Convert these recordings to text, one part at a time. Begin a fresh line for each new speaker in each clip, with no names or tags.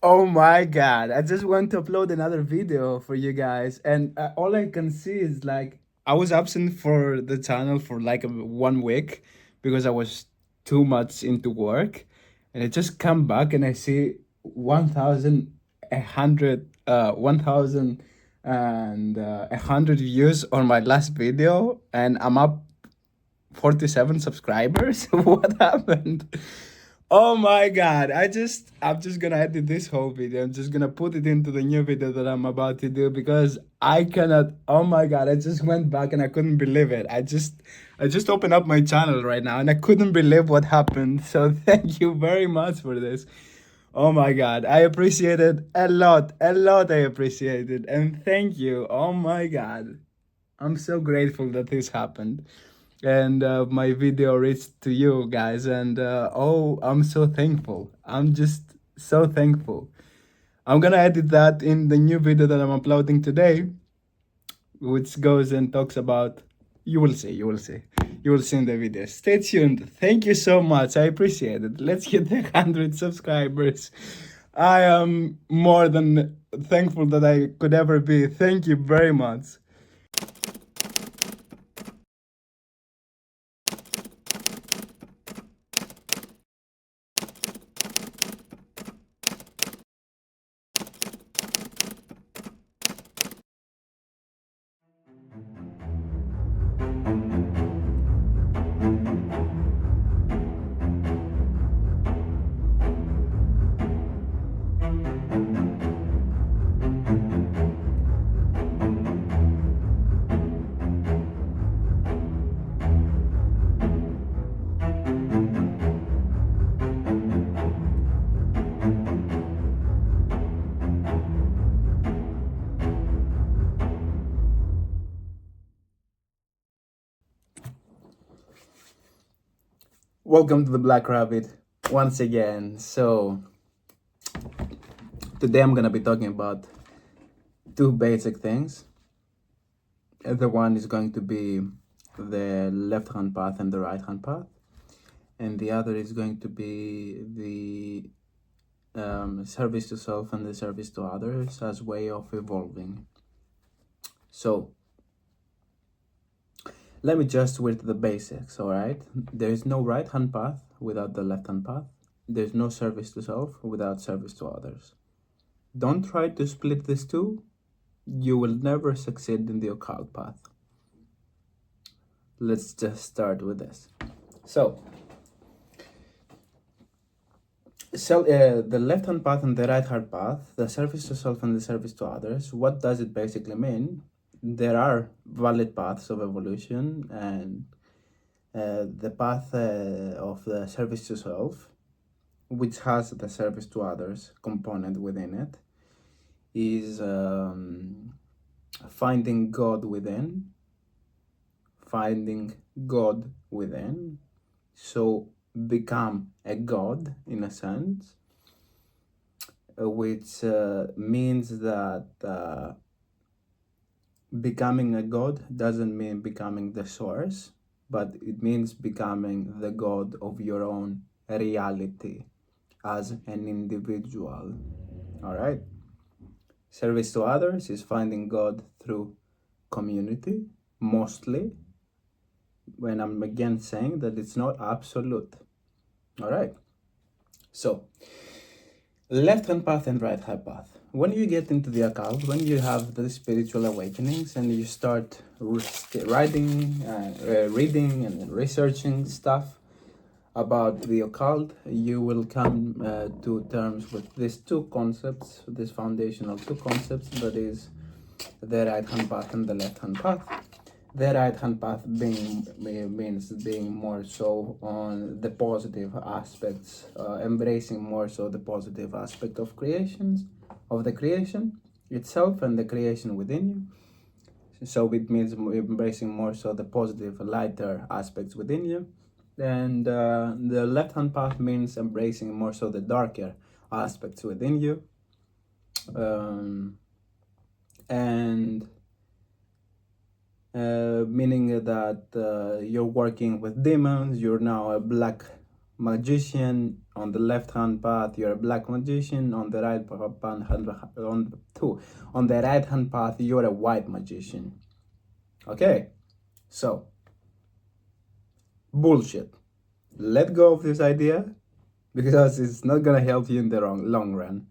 Oh my God. I just want to upload another video for you guys. And all I can see is like, I was absent for the channel for like 1 week because I was too much into work. And I just come back and I see 1,100 and 100 views on my last video. And I'm up 47 subscribers. What happened? Oh my God. I'm just gonna edit this whole video. I'm just gonna put it into the new video that I'm about to do because I cannot. Oh my God. I just went back and I couldn't believe it. I just opened up my channel right now and I couldn't believe what happened. So thank you very much for this. Oh my God. I appreciate it a lot. A lot I appreciate it. And thank you. Oh my God. I'm so grateful that this happened and my video reached to you guys. And oh, I'm so thankful. I'm just so thankful. I'm gonna edit that in the new video that I'm uploading today, which goes and talks about. You will see in the video. Stay tuned. Thank you so much. I appreciate it. Let's get the 100 subscribers. I am more than thankful that I could ever be. Thank you very much. Welcome to the Black Rabbit once again. So, today I'm gonna be talking about two basic things. The one is going to be the left hand path and the right hand path, and the other is going to be the service to self and the service to others as way of evolving. So, let me just with the basics, all right? There is no right hand path without the left hand path. There's no service to self without service to others. Don't try to split these two. You will never succeed in the occult path. Let's just start with this. So the left hand path and the right hand path, the service to self and the service to others, what does it basically mean? There are valid paths of evolution, and the path of the service to self, which has the service to others component within it, is finding God within. Finding God within. So become a God in a sense, which means that becoming a God doesn't mean becoming the source, but it means becoming the God of your own reality as an individual. All right. Service to others is finding God through community, mostly, when I'm again saying that it's not absolute. All right. So, left hand path and right hand path. When you get into the occult, when you have the spiritual awakenings and you start reading and researching stuff about the occult, you will come to terms with these two concepts, these foundational two concepts, that is the right hand path and the left hand path. The right hand path means being more so on the positive aspects, embracing more so the positive aspect of the creation itself and the creation within you. So it means embracing more so the positive, lighter aspects within you. And the left hand path means embracing more so the darker aspects within you. And meaning that you're working with demons, you're now a black magician. On the left hand path, you're a black magician. On the right hand path, you're a white magician. Okay, so bullshit. Let go of this idea because it's not gonna help you in the long run.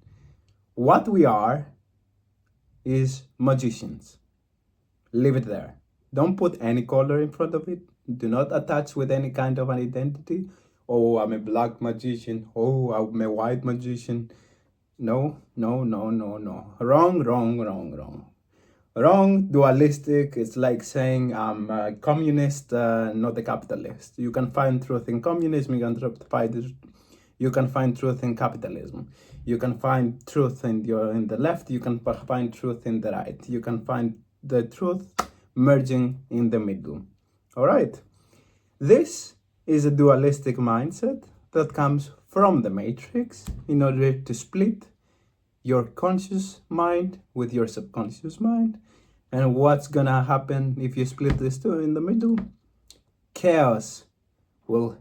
What we are is magicians. Leave it there. Don't put any color in front of it. Do not attach with any kind of an identity. Oh, I'm a black magician. Oh, I'm a white magician. No. Wrong, dualistic. It's like saying I'm a communist, not a capitalist. You can find truth in communism. You can find truth in capitalism. You can find truth in the left. You can find truth in the right. You can find the truth merging in the middle. All right. This is a dualistic mindset that comes from the Matrix in order to split your conscious mind with your subconscious mind. And what's gonna happen if you split these two in the middle? Chaos will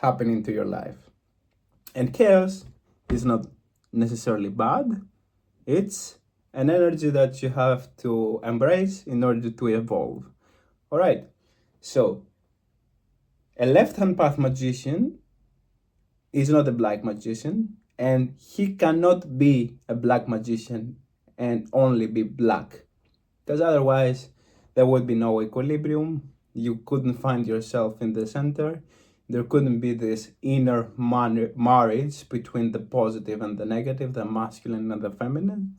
happen into your life. And chaos is not necessarily bad. It's an energy that you have to embrace in order to evolve. All right. So a left-hand path magician is not a black magician, and he cannot be a black magician and only be black, because otherwise there would be no equilibrium. You couldn't find yourself in the center. There couldn't be this inner marriage between the positive and the negative, the masculine and the feminine.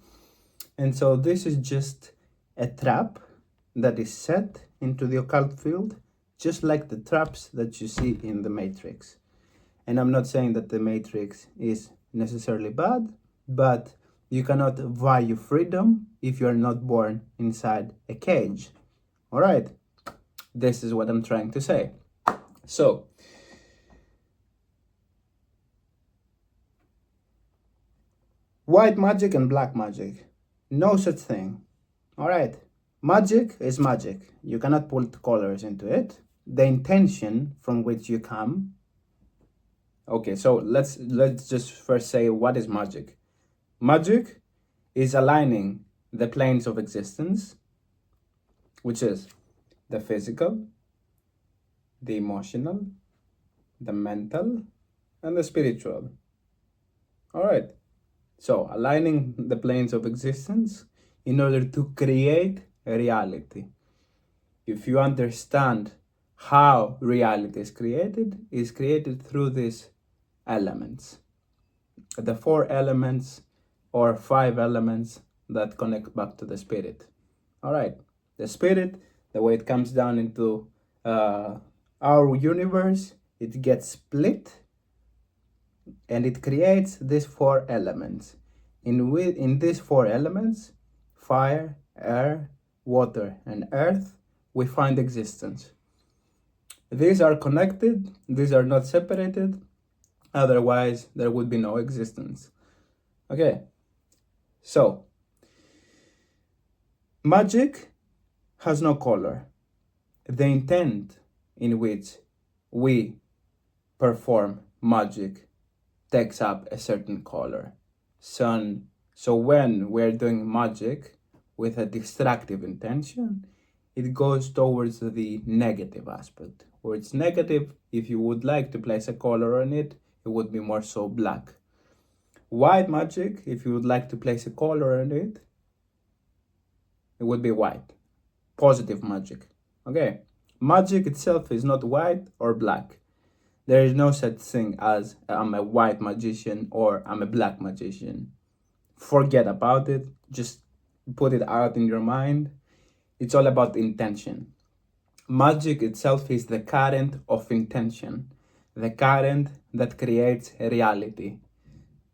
And so this is just a trap that is set into the occult field, just like the traps that you see in the Matrix. And I'm not saying that the Matrix is necessarily bad, but you cannot value freedom if you're not born inside a cage. All right, this is what I'm trying to say. So, white magic and black magic, no such thing. All right, magic is magic. You cannot put colors into it. The intention from which you come. Okay, so let's just first say, what is magic? Magic is aligning the planes of existence, which is the physical, the emotional, the mental, and the spiritual. All right. So aligning the planes of existence in order to create a reality. If you understand how reality is created through these elements. The 4 elements or 5 elements that connect back to the spirit. All right. The spirit, the way it comes down into our universe, it gets split and it creates these 4 elements. In these 4 elements, fire, air, water, and earth, we find existence. These are connected, these are not separated, otherwise there would be no existence. Okay, so magic has no color. The intent in which we perform magic takes up a certain color. So when we're doing magic with a destructive intention, it goes towards the negative aspect. Where it's negative, if you would like to place a color on it, it would be more so black. White magic, if you would like to place a color on it, it would be white. Positive magic. Okay, magic itself is not white or black. There is no such thing as I'm a white magician or I'm a black magician. Forget about it. Just put it out in your mind. It's all about intention. Magic itself is the current of intention, the current that creates a reality,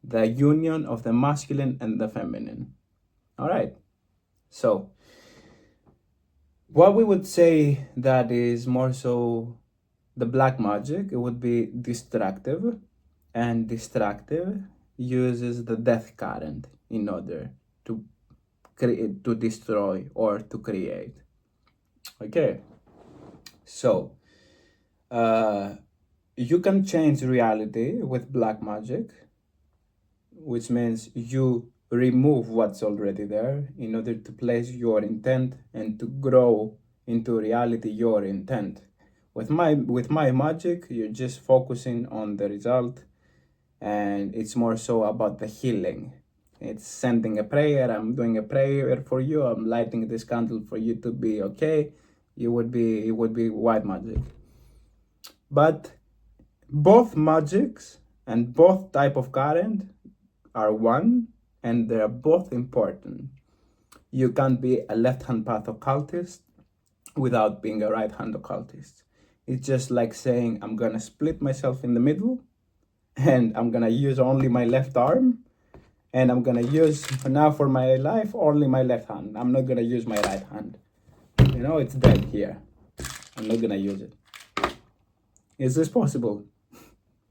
the union of the masculine and the feminine. All right. So, what we would say that is more so the black magic, it would be destructive, and destructive uses the death current in order to create, to destroy, or to create. Okay, so You can change reality with black magic, which means you remove what's already there in order to place your intent and to grow into reality your intent. With my magic, you're just focusing on the result, and it's more so about the healing. It's sending a prayer. I'm doing a prayer for you. I'm lighting this candle for you to be okay. It would be white magic. But both magics and both type of current are one, and they are both important. You can't be a left-hand path occultist without being a right-hand occultist. It's just like saying I'm gonna split myself in the middle, and I'm gonna use only my left arm, and I'm gonna use now for my life only my left hand. I'm not gonna use my right hand. It's dead here. I'm not gonna use it. Is this possible?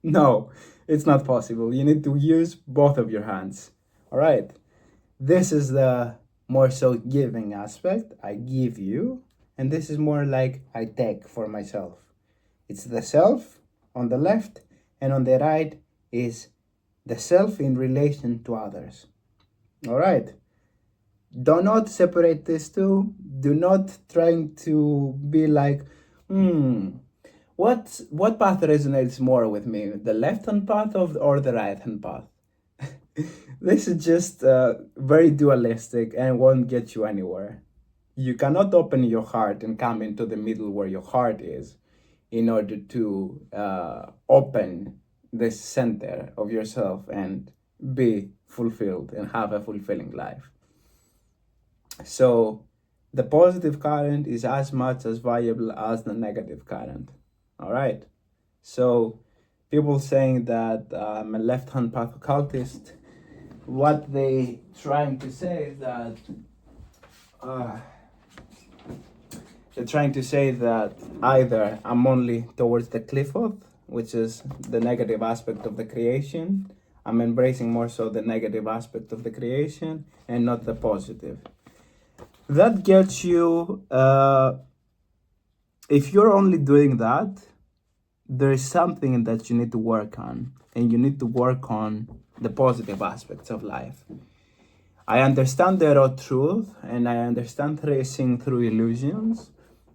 No, it's not possible. You need to use both of your hands. All right. This is the more so giving aspect. I give you, and this is more like I take for myself. It's the self on the left, and on the right is the self in relation to others. All right. Do not separate these two. Do not trying to be like, what path resonates more with me, the left-hand path or the right-hand path? This is just very dualistic and won't get you anywhere. You cannot open your heart and come into the middle where your heart is in order to open the center of yourself and be fulfilled and have a fulfilling life. So the positive current is as much as valuable as the negative current. All right. So people saying that I'm a left-hand path occultist, what they trying to say is that they're trying to say that either I'm only towards the Clifford, which is the negative aspect of the creation. I'm embracing more so the negative aspect of the creation and not the positive. That gets you, if you're only doing that, there is something that you need to work on, and you need to work on the positive aspects of life. I understand the raw truth, and I understand tracing through illusions,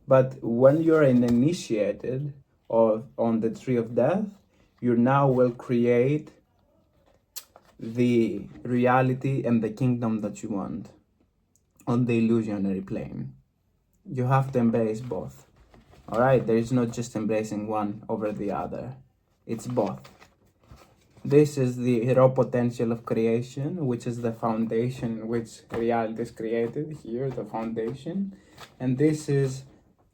but when you're an initiated or on the tree of death, you now will create the reality and the kingdom that you want on the illusionary plane. You have to embrace both. All right, there is not just embracing one over the other. It's both. This is the raw potential of creation, which is the foundation in which reality is created. Here, the foundation. And this is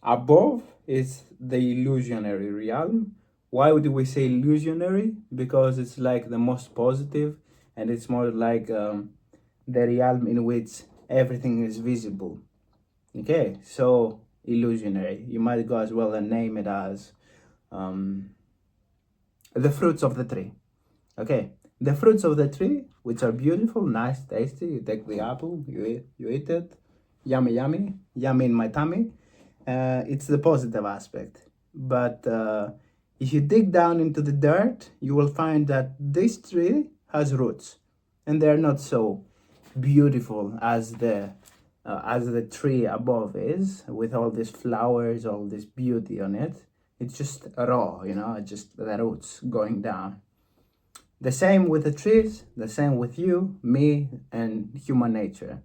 above is the illusionary realm. Why would we say illusionary? Because it's like the most positive, and it's more like the realm in which everything is visible. Okay, so illusionary. You might go as well and name it as the fruits of the tree. Okay, the fruits of the tree, which are beautiful, nice, tasty. You take the apple, you eat it, yummy, yummy, yummy in my tummy. It's the positive aspect. But if you dig down into the dirt, you will find that this tree has roots, and they're not so beautiful as the tree above is, with all these flowers, all this beauty on it. It's just raw, just the roots going down. The same with the trees, the same with you, me, and human nature.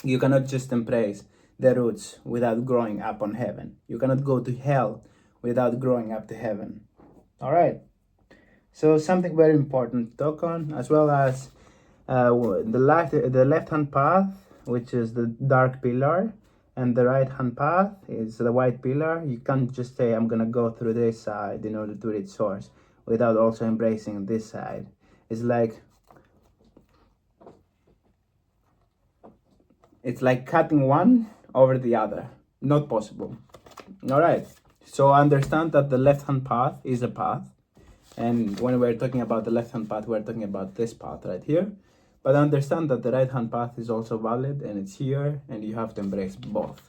You cannot just embrace the roots without growing up on heaven. You cannot go to hell without growing up to heaven. All right. So something very important to talk on, as well as the left-hand path, which is the dark pillar, and the right-hand path is the white pillar. You can't just say, I'm going to go through this side in order to reach source without also embracing this side. It's like cutting one over the other. Not possible. All right. So understand that the left-hand path is a path. And when we're talking about the left-hand path, we're talking about this path right here. But understand that the right-hand path is also valid, and it's here, and you have to embrace both.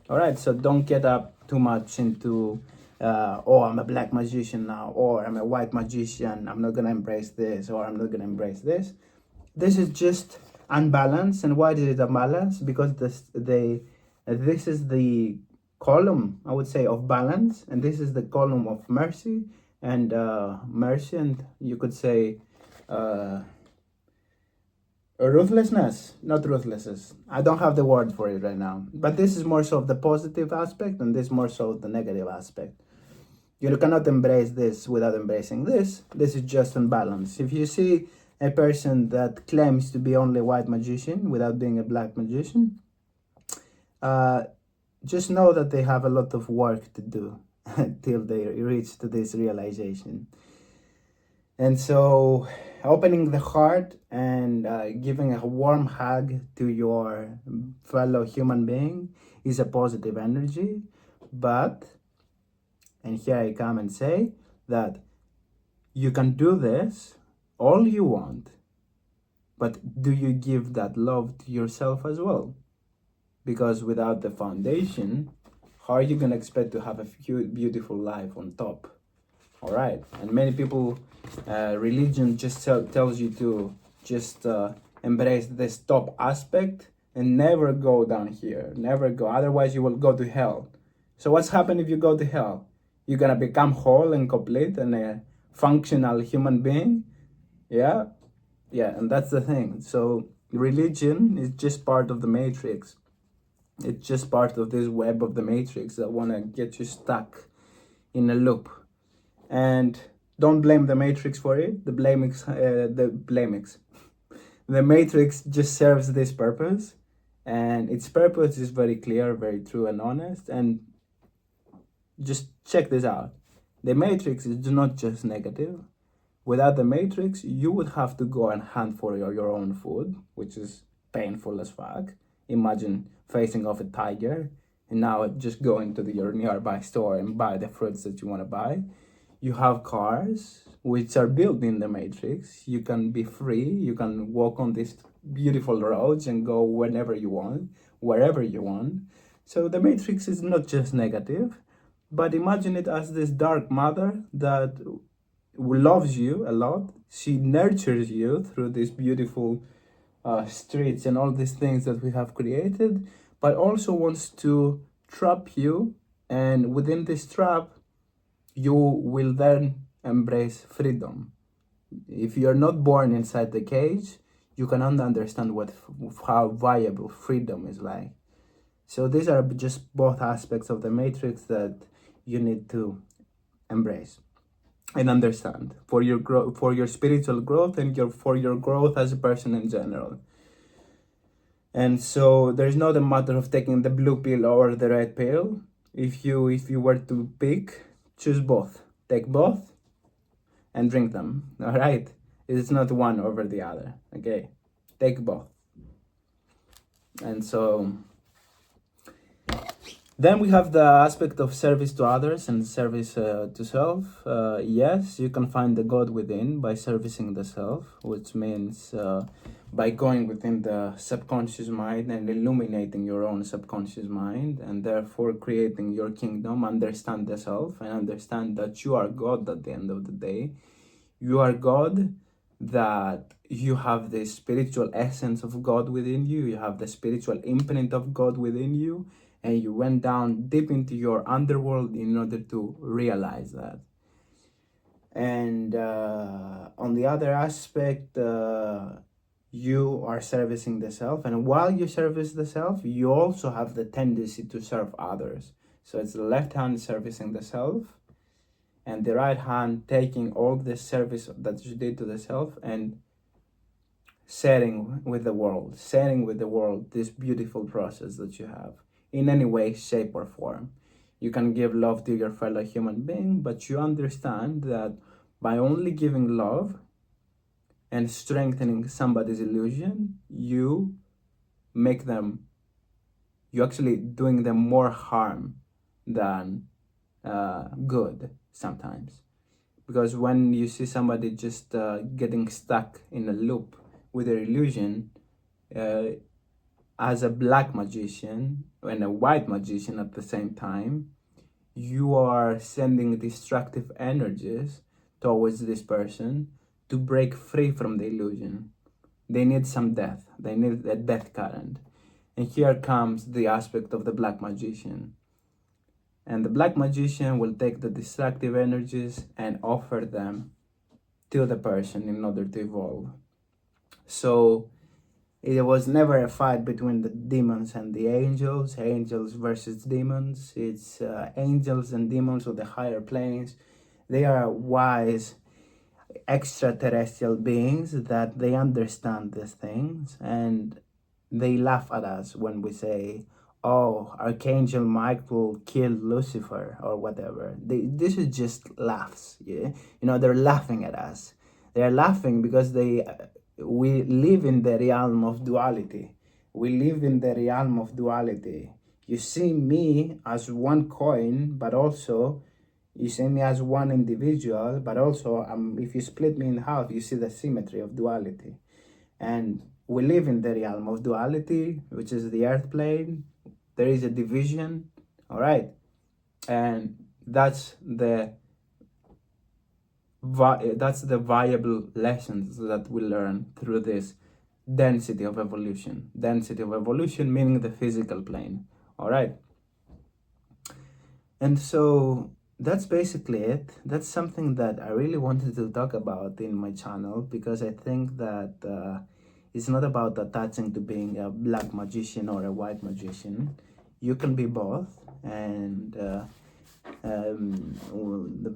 All right, so don't get up too much into oh, I'm a black magician now, or I'm a white magician, I'm not gonna embrace this, or I'm not gonna embrace this. This is just unbalanced. And why is it unbalanced? Because this is the column, I would say, of balance, and this is the column of mercy, and you could say ruthlessness, not ruthlessness. I don't have the word for it right now, but this is more so of the positive aspect, and this more so of the negative aspect. You cannot embrace this without embracing this. This is just unbalanced. If you see a person that claims to be only a white magician without being a black magician, just know that they have a lot of work to do until they reach to this realization. And so opening the heart and giving a warm hug to your fellow human being is a positive energy. But, and here I come and say that you can do this all you want, but do you give that love to yourself as well? Because without the foundation, how are you going to expect to have a beautiful life on top? All right. And many people, religion just tells you to just embrace this top aspect and never go down here. Never go. Otherwise, you will go to hell. So what's happened if you go to hell? You're going to become whole and complete and a functional human being. Yeah. Yeah. And that's the thing. So religion is just part of the matrix. It's just part of this web of the matrix that want to get you stuck in a loop. And don't blame the matrix for it. The matrix just serves this purpose, and its purpose is very clear, very true and honest. And just check this out. The matrix is not just negative. Without the matrix, you would have to go and hunt for your own food, which is painful as fuck. Imagine facing off a tiger and now just going to your nearby store and buy the fruits that you want to buy. You have cars which are built in the matrix. You can be free. You can walk on these beautiful roads and go whenever you want, wherever you want. So the matrix is not just negative, but imagine it as this dark mother that loves you a lot. She nurtures you through these beautiful streets and all these things that we have created, but also wants to trap you. And within this trap, you will then embrace freedom. If you're not born inside the cage, you cannot understand how viable freedom is like. So these are just both aspects of the matrix that you need to embrace and understand for your growth, for your spiritual growth, and for your growth as a person in general. And so there's not a matter of taking the blue pill or the red pill. If you were to pick, choose both. Take both and drink them. All right? It's not one over the other. Okay? Take both. And so then we have the aspect of service to others and service to self. Yes, you can find the God within by servicing the self, which means by going within the subconscious mind and illuminating your own subconscious mind, and therefore creating your kingdom. Understand the self and understand that you are God at the end of the day. You are God, that you have the spiritual essence of God within you. You have the spiritual imprint of God within you. And you went down deep into your underworld in order to realize that. And on the other aspect, you are servicing the self. And while you service the self, you also have the tendency to serve others. So it's the left hand servicing the self, and the right hand taking all the service that you did to the self and sharing with the world this beautiful process that you have. In any way, shape, or form. You can give love to your fellow human being, but you understand that by only giving love and strengthening somebody's illusion, you actually doing them more harm than good sometimes. Because when you see somebody just getting stuck in a loop with their illusion, as a black magician and a white magician at the same time, you are sending destructive energies towards this person to break free from the illusion. They need some death, they need a death current. And here comes the aspect of the black magician. And the black magician will take the destructive energies and offer them to the person in order to evolve. So it was never a fight between the demons and the angels, angels versus demons. It's angels and demons of the higher planes. They are wise extraterrestrial beings that they understand these things, and they laugh at us when we say, oh, Archangel Michael killed Lucifer or whatever. This is just laughs. Yeah, they're laughing at us. They're laughing because we live in the realm of duality. We live in the realm of duality. You see me as one coin, but also you see me as one individual, but also if you split me in half, you see the symmetry of duality. And we live in the realm of duality, which is the earth plane. There is a division, all right? And that's the viable lessons that we learn through this density of evolution. Density of evolution meaning the physical plane, all right? And so that's basically it. That's something that I really wanted to talk about in my channel, because I think that it's not about attaching to being a black magician or a white magician. You can be both. And the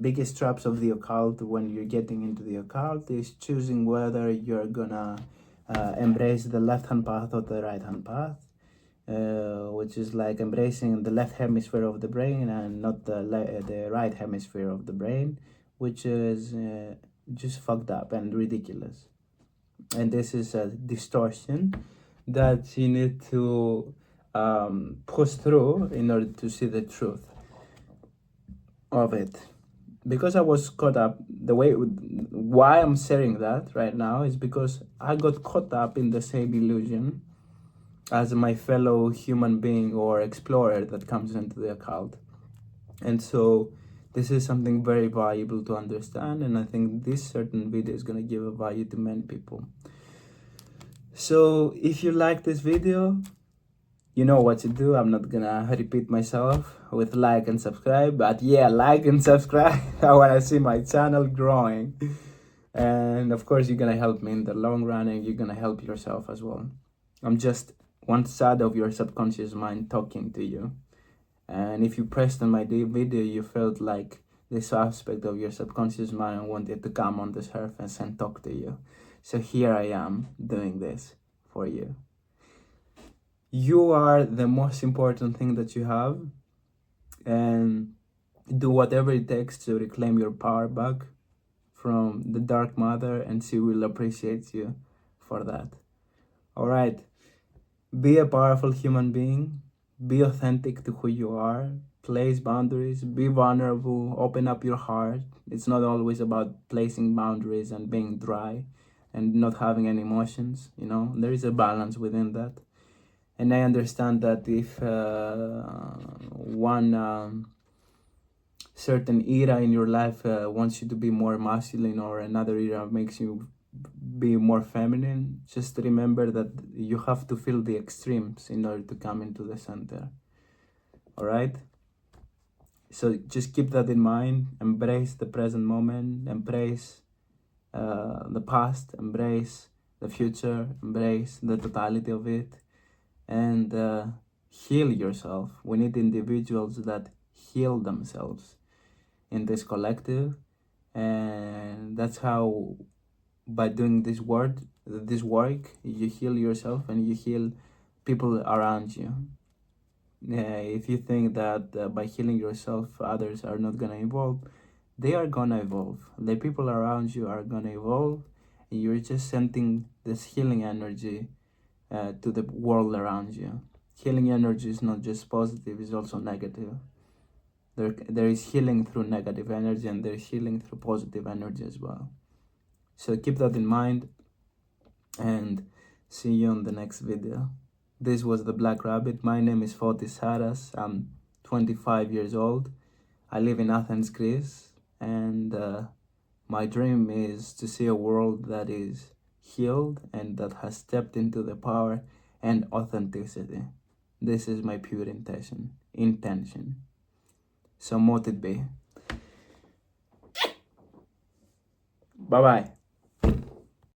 biggest traps of the occult when you're getting into the occult is choosing whether you're gonna embrace the left-hand path or the right-hand path. Which is like embracing the left hemisphere of the brain and not the right hemisphere of the brain, which is just fucked up and ridiculous. And this is a distortion that you need to push through in order to see the truth of it. Because I was caught up, why I'm saying that right now is because I got caught up in the same illusion as my fellow human being or explorer that comes into the occult. And so this is something very valuable to understand, and I think this certain video is going to give a value to many people. So if you like this video, you know what to do. I'm not gonna repeat myself with like and subscribe, but yeah, like and subscribe. I want to see my channel growing, and of course you're gonna help me in the long run, and you're gonna help yourself as well. I'm just one side of your subconscious mind talking to you. And if you pressed on my video, you felt like this aspect of your subconscious mind wanted to come on the surface and talk to you. So here I am doing this for you. You are the most important thing that you have, and do whatever it takes to reclaim your power back from the Dark Mother, and she will appreciate you for that. All right. Be a powerful human being. Be authentic to who you are. Place boundaries. Be vulnerable. Open up your heart. It's not always about placing boundaries and being dry and not having any emotions. There is a balance within that. And I understand that if one certain era in your life wants you to be more masculine, or another era makes you be more feminine, just remember that you have to feel the extremes in order to come into the center. All right? So just keep that in mind. Embrace the present moment. Embrace the past. Embrace the future. Embrace the totality of it. And heal yourself. We need individuals that heal themselves in this collective. And that's how, by doing this work, you heal yourself and you heal people around you. If you think that by healing yourself, others are not gonna evolve, they are gonna evolve. The people around you are gonna evolve. And you're just sending this healing energy to the world around you. Healing energy is not just positive; it's also negative. There is healing through negative energy, and there is healing through positive energy as well. So keep that in mind, and see you on the next video. This was the Black Rabbit. My name is Fotis Saras. I'm 25 years old, I live in Athens, Greece, and my dream is to see a world that is healed and that has stepped into the power and authenticity. This is my pure intention. So mote it be. Bye bye.